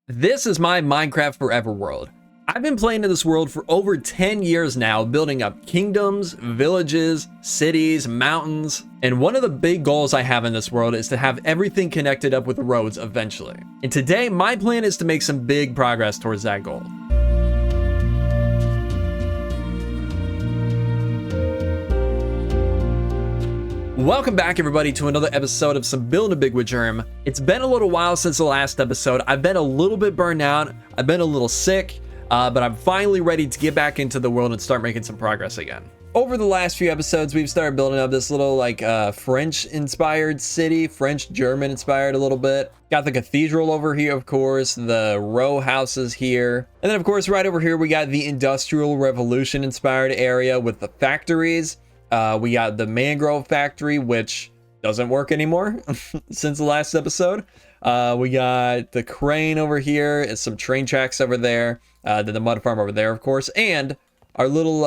This is my Minecraft Forever world. I've been playing in this world for over 10 years now, building up kingdoms, villages, cities, mountains, and one of the big goals I have in this world is to have everything connected up with roads eventually. And today, my plan is to make some big progress towards that goal. Welcome back, everybody, to another episode of some Building Big with Jerm. It's been a little while since the last episode. I've been a little bit burned out. I've been a little sick, but I'm finally ready to get back into the world and start making some progress again. Over the last few episodes, we've started building up this little French-inspired city, French-German inspired a little bit. Got the cathedral over here, of course, the row houses here. And then, of course, right over here, we got the Industrial Revolution inspired area with the factories. We got the mangrove factory, which doesn't work anymore since the last episode. We got the crane over here and some train tracks over there. Then the mud farm over there, of course. And our little,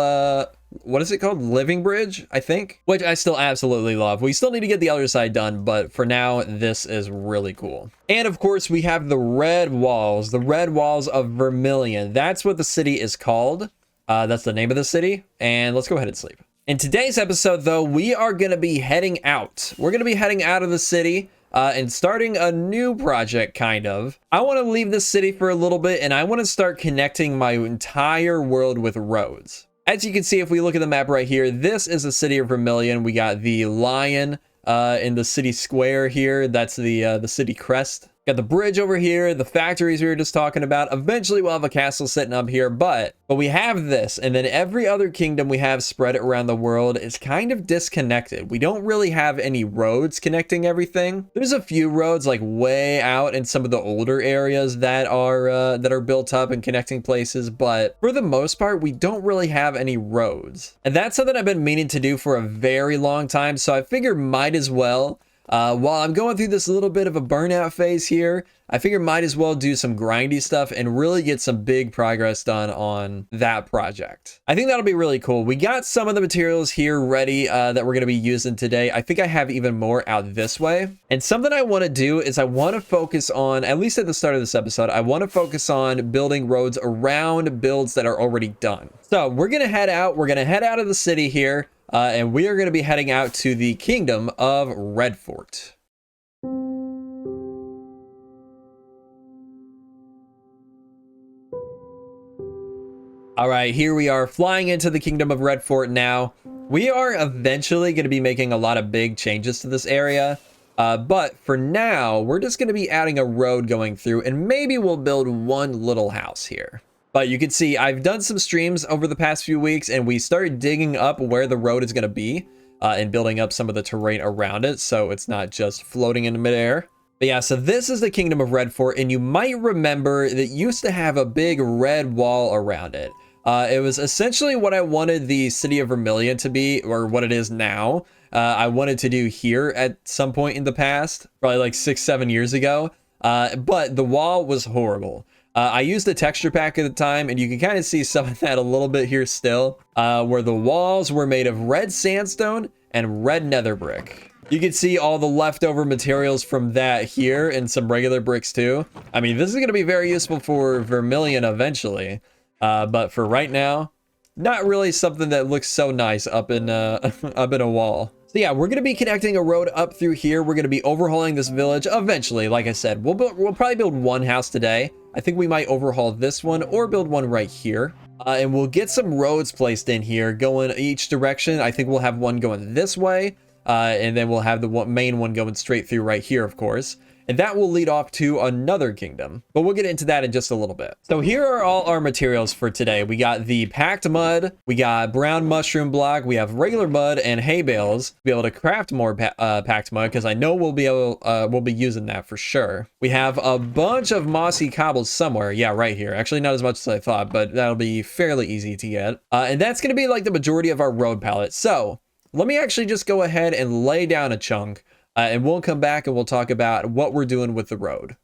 what is it called? Living bridge, I think, which I still absolutely love. We still need to get the other side done, but for now, this is really cool. And of course, we have the red walls of Vermilion. That's what the city is called. That's the name of the city. And let's go ahead and sleep. In today's episode, though, we are going to be heading out. We're going to be heading out of the city and starting a new project, kind of. I want to leave this city for a little bit, and I want to start connecting my entire world with roads. As you can see, if we look at the map right here, this is the city of Vermilion. We got the lion in the city square here. That's the city crest. Got the bridge over here, the factories we were just talking about. Eventually we'll have a castle sitting up here, but we have this, and then every other kingdom we have spread around the world is kind of disconnected. We don't really have any roads connecting everything. There's a few roads like way out in some of the older areas that are built up and connecting places, but for the most part, we don't really have any roads. And that's something I've been meaning to do for a very long time, so I figured might as well. While I'm going through this little bit of a burnout phase here, I figure might as well do some grindy stuff and really get some big progress done on that project. I think that'll be really cool. We got some of the materials here ready that we're going to be using today. I think I have even more out this way. And something I want to do is I want to focus on, at least at the start of this episode, I want to focus on building roads around builds that are already done. So we're going to head out. We're going to head out of the city here. And we are going to be heading out to the kingdom of Redfort. All right, here we are flying into the kingdom of Redfort now. We are eventually going to be making a lot of big changes to this area. But for now, we're just going to be adding a road going through, and maybe we'll build one little house here. But you can see I've done some streams over the past few weeks, and we started digging up where the road is going to be and building up some of the terrain around it, so it's not just floating in midair. But yeah, so this is the kingdom of Redfort, and you might remember that it used to have a big red wall around it. It was essentially what I wanted the city of Vermilion to be, or what it is now. I wanted to do here at some point in the past, probably like 6-7 years ago. But the wall was horrible. I used the texture pack at the time, and you can kind of see some of that a little bit here still, where the walls were made of red sandstone and red nether brick. You can see all the leftover materials from that here and some regular bricks too. I mean, this is going to be very useful for Vermilion eventually, but for right now, not really something that looks so nice up in up in a wall. So yeah, we're going to be connecting a road up through here. We're going to be overhauling this village eventually. Like I said, we'll probably build one house today. I think we might overhaul this one or build one right here. And we'll get some roads placed in here going each direction. I think we'll have one going this way. And then we'll have the main one going straight through right here, of course. And that will lead off to another kingdom. But we'll get into that in just a little bit. So here are all our materials for today. We got the packed mud. We got brown mushroom block. We have regular mud and hay bales to be able to craft more packed mud, because I know we'll be using that for sure. We have a bunch of mossy cobbles somewhere. Yeah, right here. Actually, not as much as I thought, but that'll be fairly easy to get. And that's going to be like the majority of our road palette. So let me actually just go ahead and lay down a chunk. And we'll come back and we'll talk about what we're doing with the road.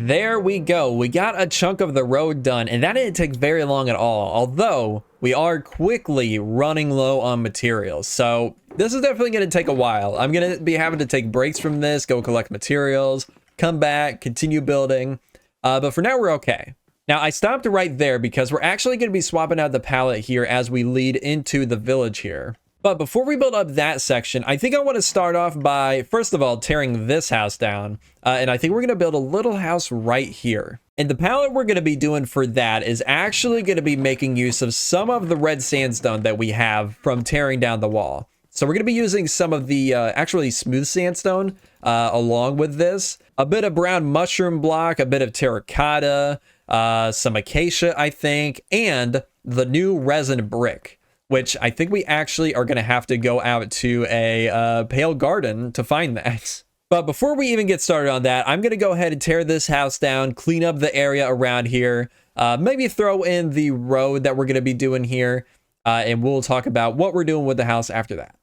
there we go. We got a chunk of the road done, and that didn't take very long at all, although we are quickly running low on materials. So this is definitely going to take a while. I'm going to be having to take breaks from this, go collect materials, come back, continue building. But for now, we're okay. Now, I stopped right there because we're actually going to be swapping out the pallet here as we lead into the village here. But before we build up that section, I think I want to start off by, first of all, tearing this house down. And I think we're going to build a little house right here. And the palette we're going to be doing for that is actually going to be making use of some of the red sandstone that we have from tearing down the wall. So we're going to be using some of the actually smooth sandstone along with this. A bit of brown mushroom block, a bit of terracotta, some acacia, I think, and the new resin brick, which I think we actually are going to have to go out to a pale garden to find that. But before we even get started on that, I'm going to go ahead and tear this house down, clean up the area around here, maybe throw in the road that we're going to be doing here, and we'll talk about what we're doing with the house after that.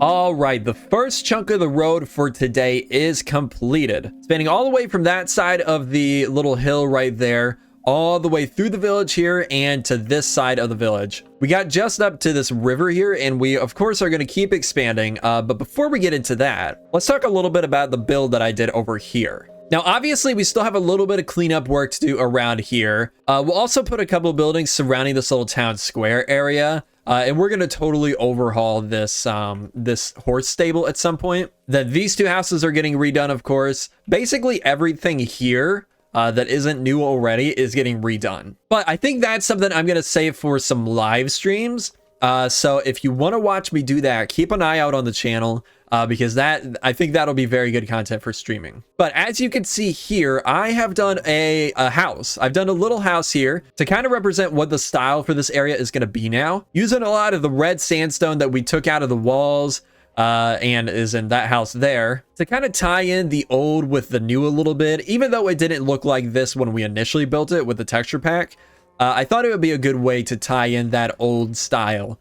All right, the first chunk of the road for today is completed. Spanning all the way from that side of the little hill right there, all the way through the village here and to this side of the village. We got just up to this river here, and we, of course, are going to keep expanding. But before we get into that, let's talk a little bit about the build that I did over here. Now, obviously, we still have a little bit of cleanup work to do around here. We'll also put a couple of buildings surrounding this little town square area. And we're going to totally overhaul this this horse stable at some point. Then these two houses are getting redone, of course. Basically, everything here that isn't new already is getting redone. But I think that's something I'm going to save for some live streams. So if you want to watch me do that, keep an eye out on the channel. Because I think that'll be very good content for streaming. But as you can see here, I have done a house. I've done a little house here to kind of represent what the style for this area is going to be now. Using a lot of the red sandstone that we took out of the walls and is in that house there to kind of tie in the old with the new a little bit. Even though it didn't look like this when we initially built it with the texture pack, I thought it would be a good way to tie in that old style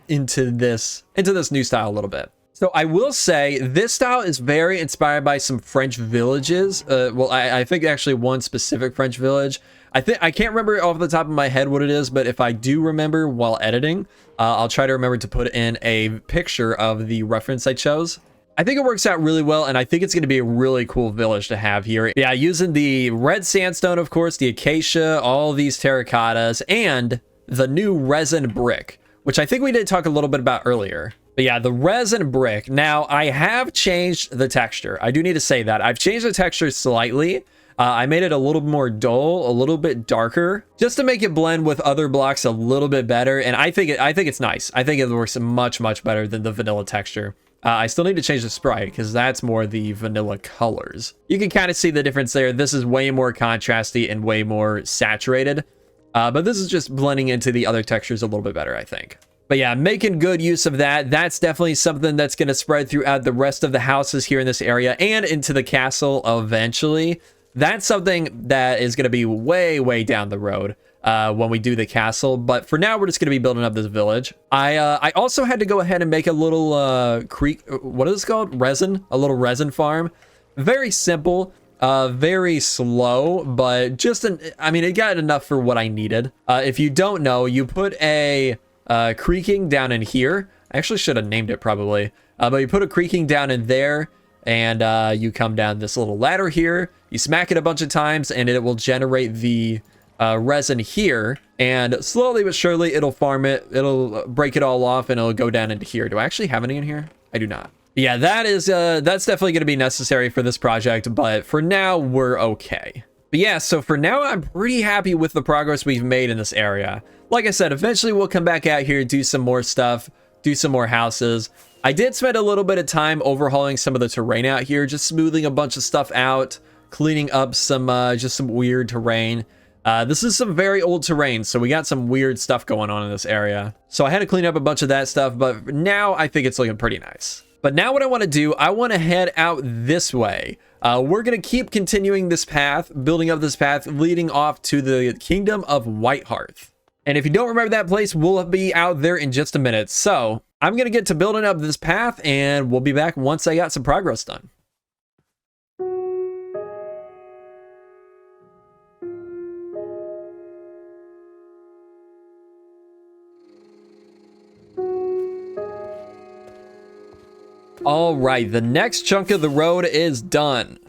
into this new style a little bit. So I will say this style is very inspired by some French villages. Well, I think actually one specific French village. I can't remember off the top of my head what it is, but if I do remember while editing, I'll try to remember to put in a picture of the reference I chose. I think it works out really well, and I think it's going to be a really cool village to have here. Yeah, using the red sandstone, of course, the acacia, all these terracottas, and the new resin brick, which I think we did talk a little bit about earlier. But yeah, the resin brick. Now, I have changed the texture. I do need to say that. I've changed the texture slightly. I made it a little more dull, a little bit darker, just to make it blend with other blocks a little bit better. And I think it's nice. I think it works much, much better than the vanilla texture. I still need to change the sprite because that's more the vanilla colors. You can kind of see the difference there. This is way more contrasty and way more saturated. But this is just blending into the other textures a little bit better, I think. But yeah, making good use of that. That's definitely something that's going to spread throughout the rest of the houses here in this area and into the castle eventually. That's something that is going to be way, way down the road when we do the castle. But for now, we're just going to be building up this village. I also had to go ahead and make a little creek. What is it called? Resin. A little resin farm. Very simple. Very slow, but just I mean, it got enough for what I needed. If you don't know, you put a creaking down in here. I actually should have named it probably. But you put a creaking down in there, and you come down this little ladder here. You smack it a bunch of times, and it will generate the resin here. And slowly but surely, it'll farm it. It'll break it all off, and it'll go down into here. Do I actually have any in here? I do not. Yeah, that is that's definitely going to be necessary for this project, but for now, we're okay. But yeah, so for now, I'm pretty happy with the progress we've made in this area. Like I said, eventually we'll come back out here, do some more stuff, do some more houses. I did spend a little bit of time overhauling some of the terrain out here, just smoothing a bunch of stuff out, cleaning up some just some weird terrain. This is some very old terrain, so we got some weird stuff going on in this area. So I had to clean up a bunch of that stuff, but now I think it's looking pretty nice. But now what I want to do, I want to head out this way. We're going to keep continuing this path, building up this path, leading off to the Kingdom of Whitehearth. And if you don't remember that place, we'll be out there in just a minute. So I'm going to get to building up this path, and we'll be back once I got some progress done. All right, the next chunk of the road is done.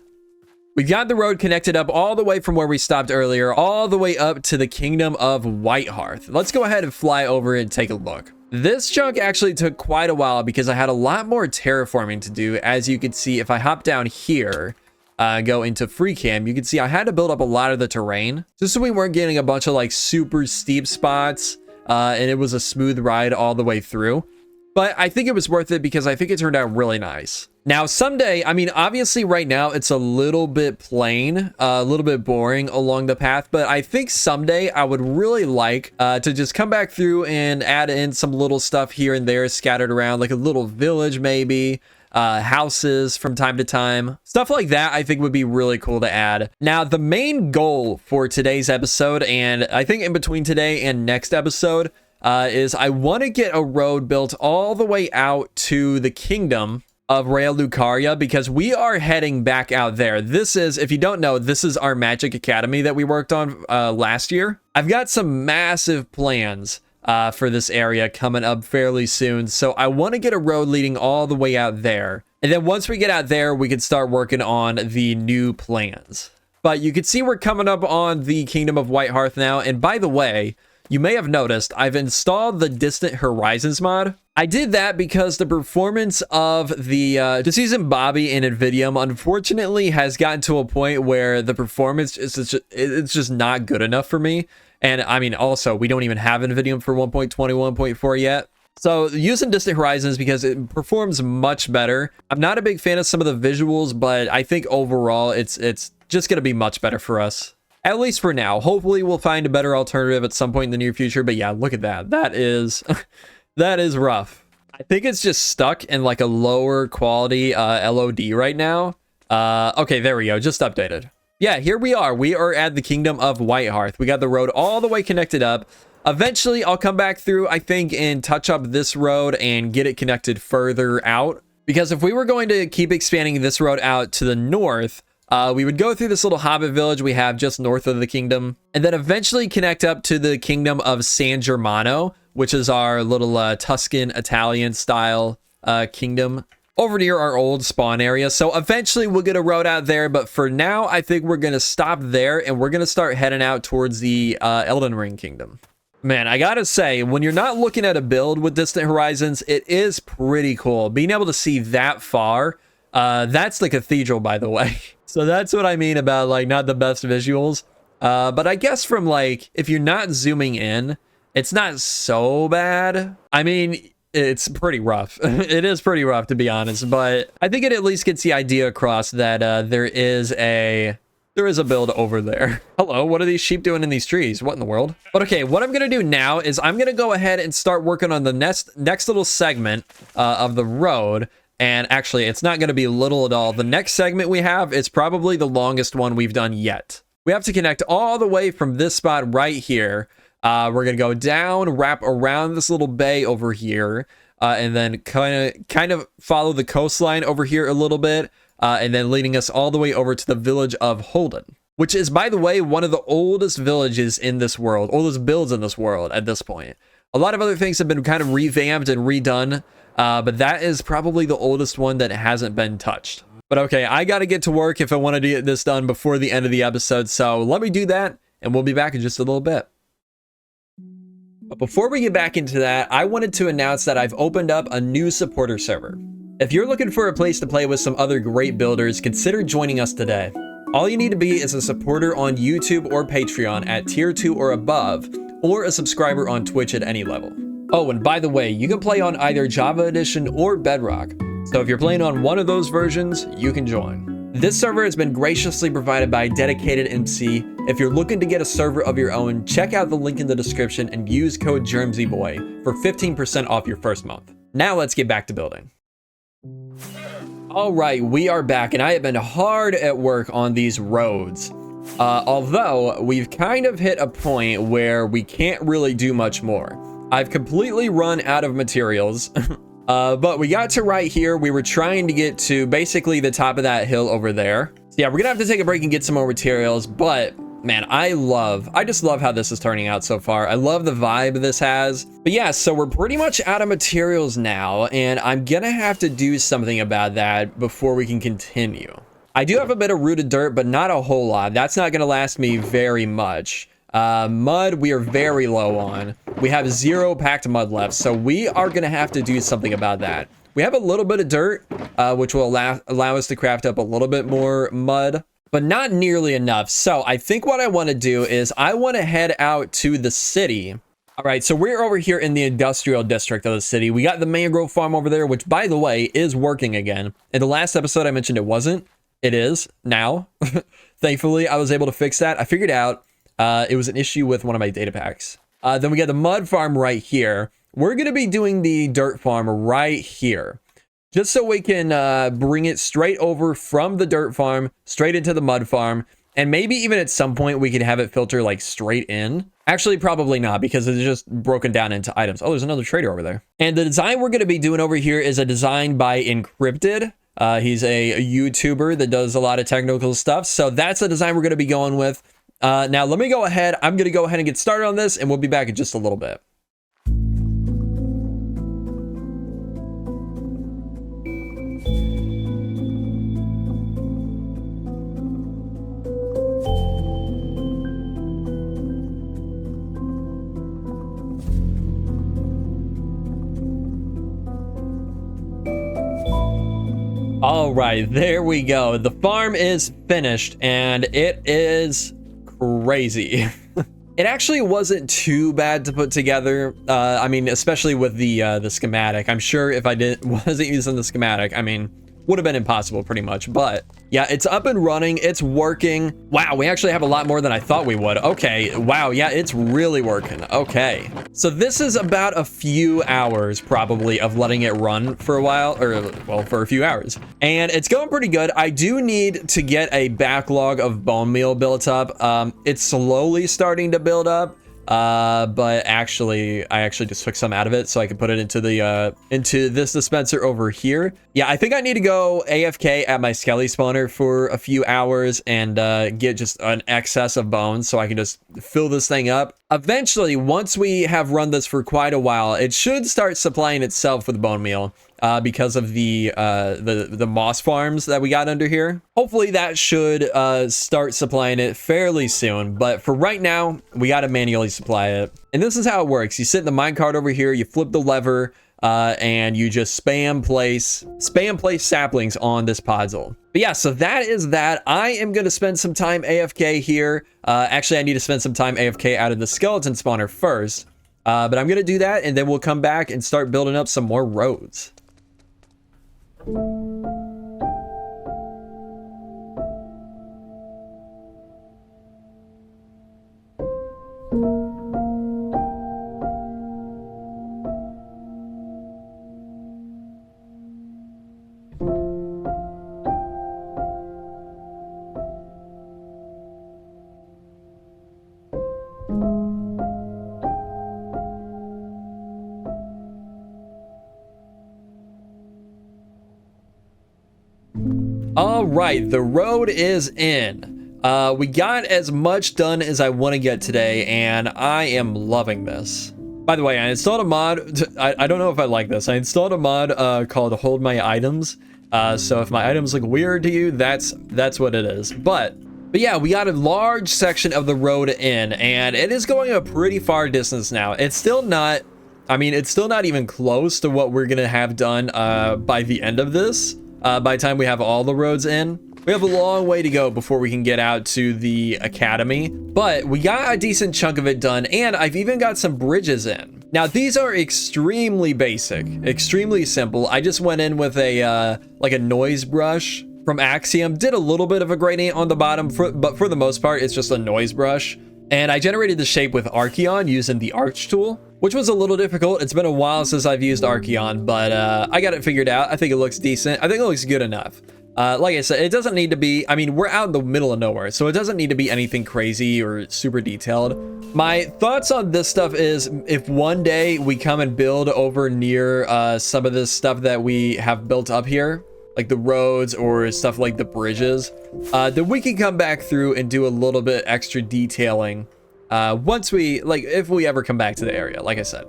We got the road connected up all the way from where we stopped earlier, all the way up to the Kingdom of Whitehearth. Let's go ahead and fly over and take a look. This chunk actually took quite a while because I had a lot more terraforming to do. As you can see, if I hop down here, go into free cam, you can see I had to build up a lot of the terrain just so we weren't getting a bunch of like super steep spots, and it was a smooth ride all the way through. But I think it was worth it because I think it turned out really nice. Now, someday, I mean, obviously right now it's a little bit plain, a little bit boring along the path, but I think someday I would really like to just come back through and add in some little stuff here and there scattered around, like a little village maybe, houses from time to time. Stuff like that I think would be really cool to add. Now, the main goal for today's episode, and I think in between today and next episode, is I want to get a road built all the way out to the Kingdom of Rea Lucaria, because we are heading back out there. This is, if you don't know, this is our Magic Academy that we worked on last year. I've got some massive plans for this area coming up fairly soon, so I want to get a road leading all the way out there. And then once we get out there, we can start working on the new plans. But you can see we're coming up on the Kingdom of Whitehearth now, and by the way, you may have noticed I've installed the Distant Horizons mod. I did that because the performance of the Deceased Bobby in Invidium unfortunately has gotten to a point where the performance is it's just not good enough for me. And I mean, also, we don't even have Invidium for 1.20, 1.4 yet. So using Distant Horizons because it performs much better. I'm not a big fan of some of the visuals, but I think overall it's just going to be much better for us. At least for now. Hopefully we'll find a better alternative at some point in the near future. But yeah, look at that. That is that is rough. I think it's just stuck in like a lower quality LOD right now. Okay, there we go. Just updated. Yeah, here we are. We are at the Kingdom of Whitehearth. We got the road all the way connected up. Eventually, I'll come back through, I think, and touch up this road and get it connected further out. Because if we were going to keep expanding this road out to the north, we would go through this little hobbit village we have just north of the kingdom, and then eventually connect up to the Kingdom of San Germano, which is our little Tuscan Italian style kingdom over near our old spawn area. So eventually we'll get a road out there, but for now, I think we're going to stop there and we're going to start heading out towards the Elden Ring Kingdom. Man, I gotta say, when you're not looking at a build with Distant Horizons, it is pretty cool. Being able to see that far, that's the cathedral, by the way. So that's what I mean about like not the best visuals. But I guess from like, if you're not zooming in, it's not so bad. I mean, it's pretty rough. It is pretty rough, to be honest, but I think it at least gets the idea across that there is a build over there. Hello, what are these sheep doing in these trees? What in the world? But okay, what I'm gonna do now is I'm gonna go ahead and start working on the next little segment of the road. And actually, it's not going to be little at all. The next segment we have is probably the longest one we've done yet. We have to connect all the way from this spot right here. We're going to go down, wrap around this little bay over here, and then kind of follow the coastline over here a little bit, and then leading us all the way over to the village of Holden, which is, by the way, one of the oldest villages in this world, oldest builds in this world at this point. A lot of other things have been kind of revamped and redone, but that is probably the oldest one that hasn't been touched. But okay, I got to get to work if I want to get this done before the end of the episode. So let me do that, and we'll be back in just a little bit. But before we get back into that, I wanted to announce that I've opened up a new supporter server. If you're looking for a place to play with some other great builders, consider joining us today. All you need to be is a supporter on YouTube or Patreon at tier 2 or above, or a subscriber on Twitch at any level. Oh, and by the way, you can play on either Java Edition or Bedrock, so if you're playing on one of those versions, you can join. This server has been graciously provided by Dedicated MC. If you're looking to get a server of your own, check out the link in the description and use code JermsyBoy for 15% off your first month. Now let's get back to building. All right, we are back, and I have been hard at work on these roads. Although we've kind of hit a point where we can't really do much more. I've completely run out of materials. But we got to right here. We were trying to get to basically the top of that hill over there. So yeah, we're gonna have to take a break and get some more materials, but man, I just love how this is turning out so far. I love the vibe this has. But yeah, so we're pretty much out of materials now, and I'm gonna have to do something about that before we can continue. I do have a bit of rooted dirt, but not a whole lot. That's not gonna last me very much. Mud, we are very low on. We have 0 packed mud left, so we are gonna have to do something about that. We have a little bit of dirt, which will allow us to craft up a little bit more mud, but not nearly enough. So I think what I want to do is I want to head out to the city. All right, so we're over here in the industrial district of the city. We got the mangrove farm over there, which, by the way, is working again. In the last episode, I mentioned it wasn't. It is now. Thankfully, I was able to fix that. I figured out it was an issue with one of my data packs. Then we got the mud farm right here. We're going to be doing the dirt farm right here, just so we can bring it straight over from the dirt farm straight into the mud farm. And maybe even at some point we could have it filter like straight in. Actually, probably not, because it's just broken down into items. Oh, there's another trader over there. And the design we're going to be doing over here is a design by Encrypted. He's a YouTuber that does a lot of technical stuff. So that's the design we're going to be going with. Now let me go ahead. I'm going to go ahead and get started on this, and we'll be back in just a little bit. All right, there we go. The farm is finished, and it is crazy. It actually wasn't too bad to put together. I mean, especially with the schematic. I'm sure if I wasn't using the schematic, I mean, would have been impossible pretty much. But yeah, it's up and running. It's working. Wow, we actually have a lot more than I thought we would. Okay, wow, yeah, it's really working. Okay, so this is about a few hours probably of letting it run for a while, or well, for a few hours, and it's going pretty good. I do need to get a backlog of bone meal built up. It's slowly starting to build up. But I actually just took some out of it so I could put it into the into this dispenser over here. Yeah, I think I need to go AFK at my skelly spawner for a few hours and get just an excess of bones so I can just fill this thing up. Eventually, once we have run this for quite a while, it should start supplying itself with bone meal. Because of the moss farms that we got under here. Hopefully that should start supplying it fairly soon, but for right now, we got to manually supply it. And this is how it works. You sit in the minecart over here, you flip the lever, and you just spam place saplings on this puzzle. But yeah, so that is that. I am going to spend some time AFK here. Actually, I need to spend some time AFK out of the skeleton spawner first, but I'm going to do that, and then we'll come back and start building up some more roads. All right, the road is in. We got as much done as I want to get today, and I am loving this. By the way, I installed a mod. I don't know if I like this. I installed a mod called Hold My Items. So if my items look weird to you, that's what it is. But yeah, we got a large section of the road in, and it is going a pretty far distance now. It's still not, I mean, it's still not even close to what we're gonna have done by the end of this. By the time we have all the roads in. We have a long way to go before we can get out to the academy, but we got a decent chunk of it done, and I've even got some bridges in. Now, these are extremely basic, extremely simple. I just went in with a like a noise brush from Axiom, did a little bit of a gradient on the bottom, but for the most part, it's just a noise brush. And I generated the shape with Archeon using the Arch tool, which was a little difficult. It's been a while since I've used Archeon, but I got it figured out. I think it looks decent. I think it looks good enough. Like I said, it doesn't need to be, I mean, we're out in the middle of nowhere, so it doesn't need to be anything crazy or super detailed. My thoughts on this stuff is if one day we come and build over near some of this stuff that we have built up here, like the roads or stuff like the bridges, then we can come back through and do a little bit extra detailing once we, like, if we ever come back to the area, like I said.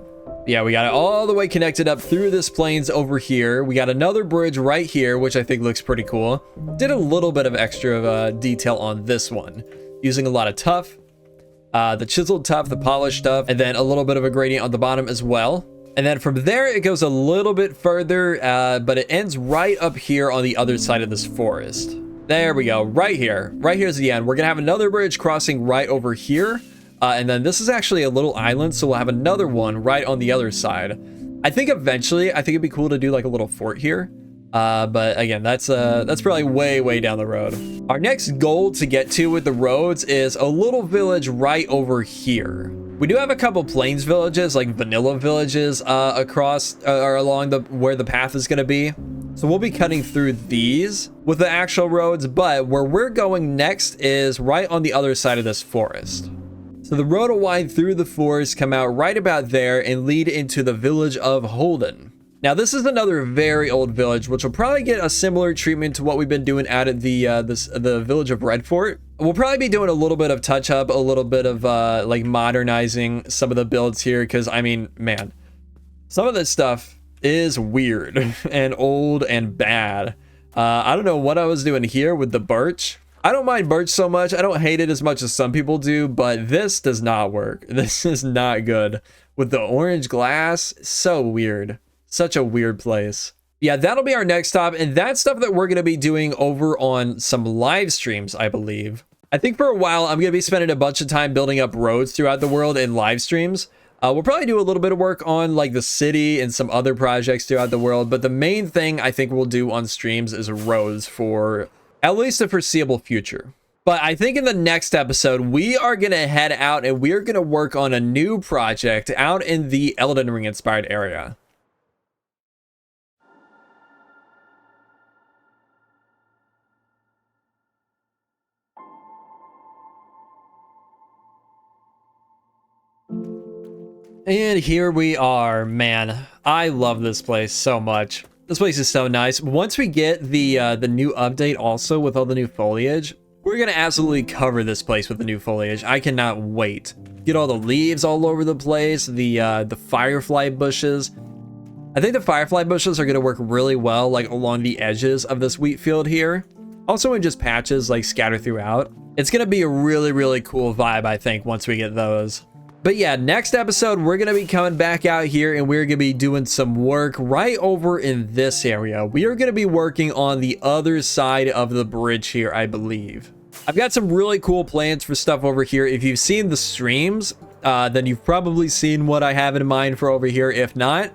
Yeah, we got it all the way connected up through this plains over here. We got another bridge right here, which I think looks pretty cool. Did a little bit of extra detail on this one, using a lot of tuff, the chiseled tuff, the polished tuff, and then a little bit of a gradient on the bottom as well. And then from there, it goes a little bit further, but it ends right up here on the other side of this forest. There we go, right here. Right here's the end. We're gonna have another bridge crossing right over here. And then this is actually a little island, so we'll have another one right on the other side. I think eventually, I think it'd be cool to do like a little fort here. But again, that's probably way down the road. Our next goal to get to with the roads is a little village right over here. We do have a couple plains villages, like vanilla villages, across or along the where the path is going to be. So we'll be cutting through these with the actual roads, but where we're going next is right on the other side of this forest. So the road will wind through the forest, come out right about there, and lead into the village of Holden. Now, this is another very old village, which will probably get a similar treatment to what we've been doing out at the village of Redfort. We'll probably be doing a little bit of touch up, a little bit of like modernizing some of the builds here, because I mean, man, some of this stuff is weird and old and bad. I don't know what I was doing here with the birch. I don't mind birch so much. I don't hate it as much as some people do, but this does not work. This is not good. With the orange glass, so weird. Such a weird place. Yeah, that'll be our next stop, and that's stuff that we're going to be doing over on some live streams, I believe. I think for a while, I'm going to be spending a bunch of time building up roads throughout the world in live streams. We'll probably do a little bit of work on like the city and some other projects throughout the world, but the main thing I think we'll do on streams is roads for at least the foreseeable future. But I think in the next episode, we are going to head out and we're going to work on a new project out in the Elden Ring inspired area. And here we are, man. I love this place so much. This place is so nice. Once we get the new update also with all the new foliage, we're gonna absolutely cover this place with the new foliage. I cannot wait. Get all the leaves all over the place, the firefly bushes. I think the firefly bushes are gonna work really well like along the edges of this wheat field here. Also in just patches like scattered throughout. It's gonna be a really cool vibe, I think, once we get those. But yeah, next episode, we're going to be coming back out here and we're going to be doing some work right over in this area. We are going to be working on the other side of the bridge here, I believe. I've got some really cool plans for stuff over here. If you've seen the streams, then you've probably seen what I have in mind for over here. If not,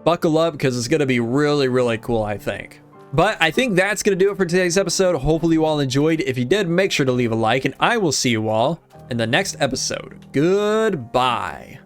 buckle up because it's going to be really cool, I think. But I think that's going to do it for today's episode. Hopefully you all enjoyed. If you did, make sure to leave a like and I will see you all in the next episode. Goodbye.